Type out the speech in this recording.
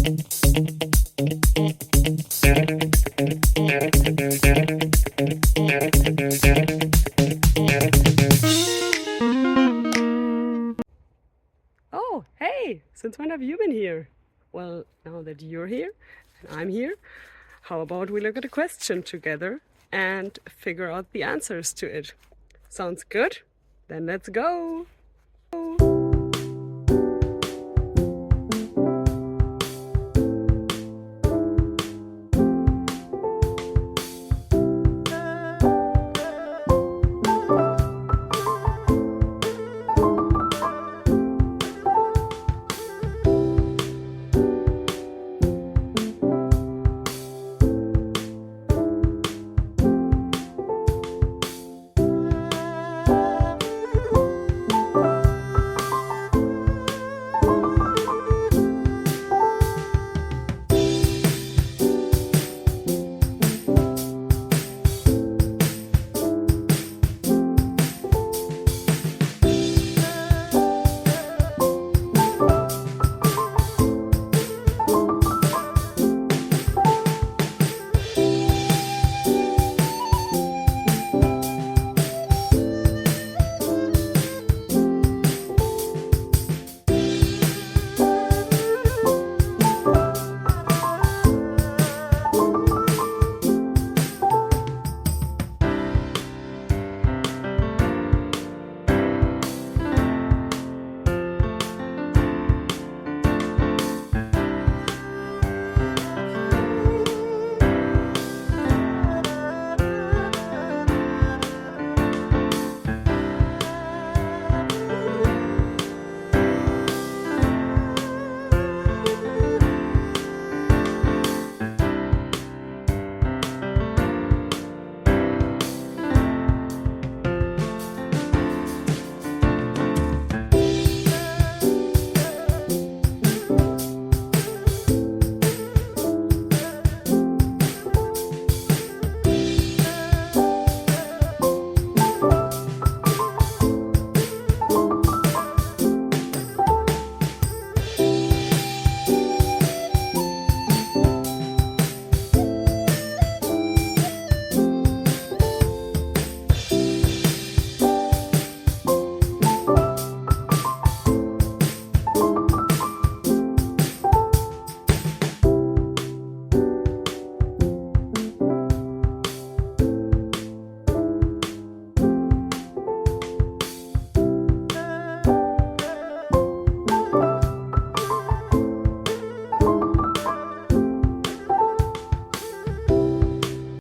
Oh, hey, since when have you been here? Well, now that you're here and I'm here, how about we look at a question together and figure out the answers to it? Sounds good? Then let's go!